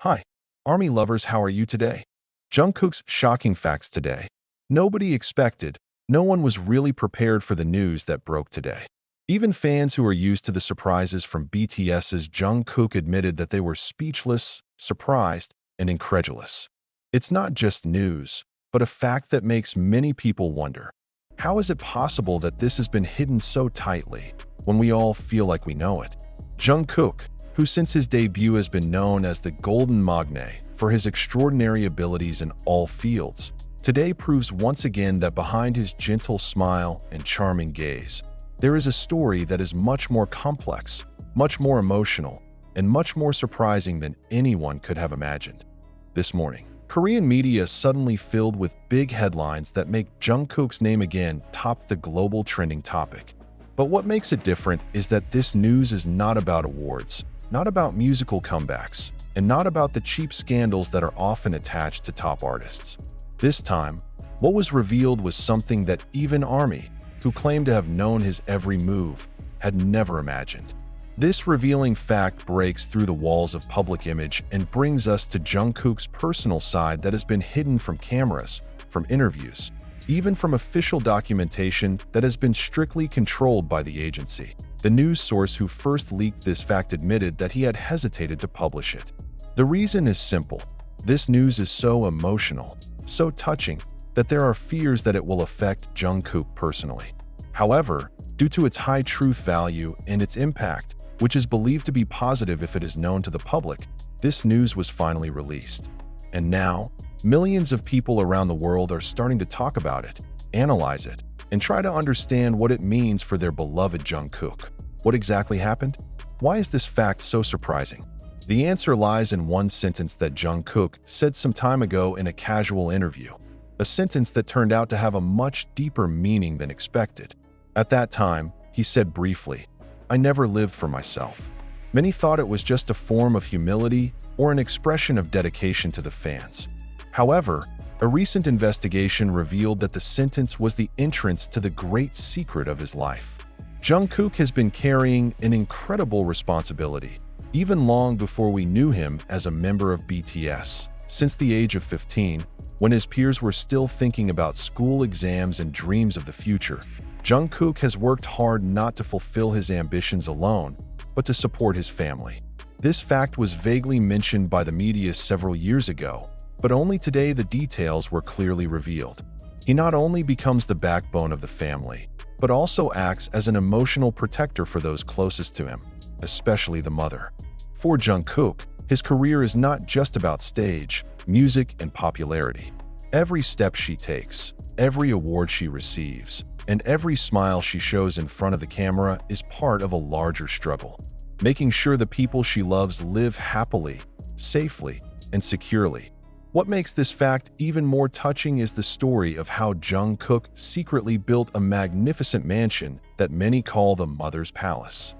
Hi, Army lovers, how are you today? Jungkook's shocking facts today. Nobody expected, no one was really prepared for the news that broke today. Even fans who are used to the surprises from BTS's Jungkook admitted that they were speechless, surprised, and incredulous. It's not just news, but a fact that makes many people wonder. How is it possible that this has been hidden so tightly when we all feel like we know it? Jungkook, who since his debut has been known as the Golden Magne for his extraordinary abilities in all fields, today proves once again that behind his gentle smile and charming gaze, there is a story that is much more complex, much more emotional, and much more surprising than anyone could have imagined. This morning, Korean media suddenly filled with big headlines that make Jungkook's name again top the global trending topic. But what makes it different is that this news is not about awards, not about musical comebacks, and not about the cheap scandals that are often attached to top artists. This time, what was revealed was something that even ARMY, who claimed to have known his every move, had never imagined. This revealing fact breaks through the walls of public image and brings us to Jungkook's personal side that has been hidden from cameras, from interviews, even from official documentation that has been strictly controlled by the agency. The news source who first leaked this fact admitted that he had hesitated to publish it. The reason is simple. This news is so emotional, so touching, that there are fears that it will affect Jungkook personally. However, due to its high truth value and its impact, which is believed to be positive if it is known to the public, this news was finally released. And now, millions of people around the world are starting to talk about it, analyze it, and try to understand what it means for their beloved Jungkook. What exactly happened? Why is this fact so surprising? The answer lies in one sentence that Jungkook said some time ago in a casual interview, a sentence that turned out to have a much deeper meaning than expected. At that time, he said briefly, "I never lived for myself." Many thought it was just a form of humility or an expression of dedication to the fans. However, a recent investigation revealed that the sentence was the entrance to the great secret of his life. Jungkook has been carrying an incredible responsibility, even long before we knew him as a member of BTS. Since the age of 15, when his peers were still thinking about school exams and dreams of the future, Jungkook has worked hard not to fulfill his ambitions alone, but to support his family. This fact was vaguely mentioned by the media several years ago, but only today the details were clearly revealed. He not only becomes the backbone of the family, but also acts as an emotional protector for those closest to him, especially the mother. For Jungkook, his career is not just about stage, music, and popularity. Every step she takes, every award she receives, and every smile she shows in front of the camera is part of a larger struggle, making sure the people she loves live happily, safely, and securely. What makes this fact even more touching is the story of how Jungkook secretly built a magnificent mansion that many call the Mother's Palace.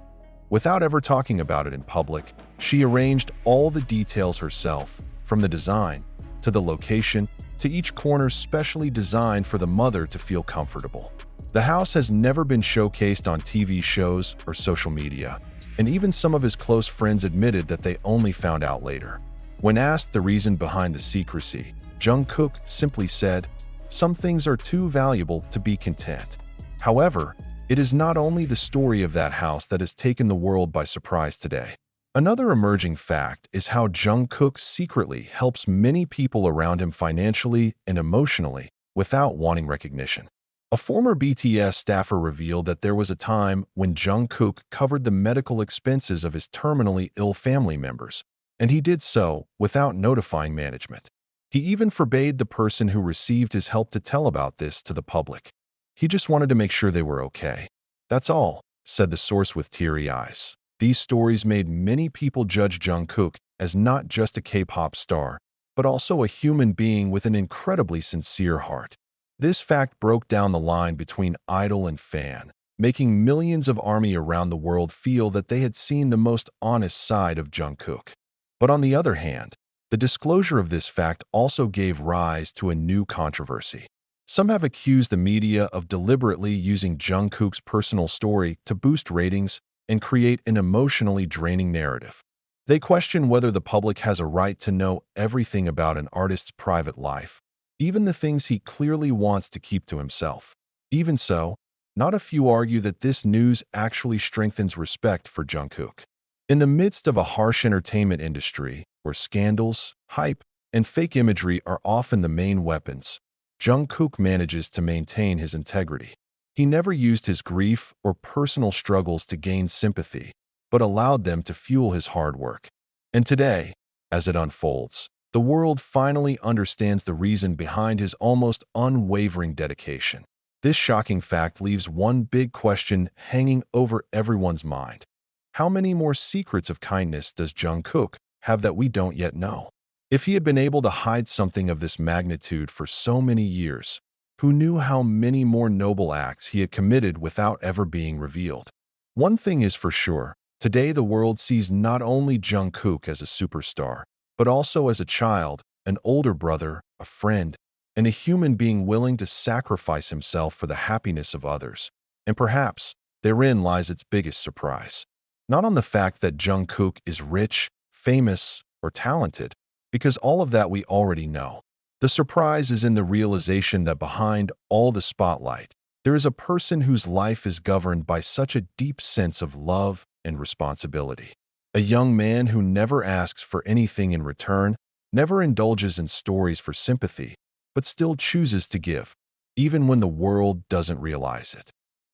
Without ever talking about it in public, she arranged all the details herself, from the design, to the location, to each corner specially designed for the mother to feel comfortable. The house has never been showcased on TV shows or social media, and even some of his close friends admitted that they only found out later. When asked the reason behind the secrecy, Jungkook simply said, "Some things are too valuable to be content." However, it is not only the story of that house that has taken the world by surprise today. Another emerging fact is how Jungkook secretly helps many people around him financially and emotionally without wanting recognition. A former BTS staffer revealed that there was a time when Jungkook covered the medical expenses of his terminally ill family members, and he did so without notifying management. He even forbade the person who received his help to tell about this to the public. He just wanted to make sure they were okay. "That's all," said the source with teary eyes. These stories made many people judge Jungkook as not just a K-pop star, but also a human being with an incredibly sincere heart. This fact broke down the line between idol and fan, making millions of ARMY around the world feel that they had seen the most honest side of Jungkook. But on the other hand, the disclosure of this fact also gave rise to a new controversy. Some have accused the media of deliberately using Jungkook's personal story to boost ratings and create an emotionally draining narrative. They question whether the public has a right to know everything about an artist's private life, even the things he clearly wants to keep to himself. Even so, not a few argue that this news actually strengthens respect for Jungkook. In the midst of a harsh entertainment industry where scandals, hype, and fake imagery are often the main weapons, Jungkook manages to maintain his integrity. He never used his grief or personal struggles to gain sympathy, but allowed them to fuel his hard work. And today, as it unfolds, the world finally understands the reason behind his almost unwavering dedication. This shocking fact leaves one big question hanging over everyone's mind. How many more secrets of kindness does Jungkook have that we don't yet know? If he had been able to hide something of this magnitude for so many years, who knew how many more noble acts he had committed without ever being revealed? One thing is for sure, today the world sees not only Jungkook as a superstar, but also as a child, an older brother, a friend, and a human being willing to sacrifice himself for the happiness of others. And perhaps therein lies its biggest surprise. Not on the fact that Jungkook is rich, famous, or talented, because all of that we already know. The surprise is in the realization that behind all the spotlight, there is a person whose life is governed by such a deep sense of love and responsibility. A young man who never asks for anything in return, never indulges in stories for sympathy, but still chooses to give, even when the world doesn't realize it.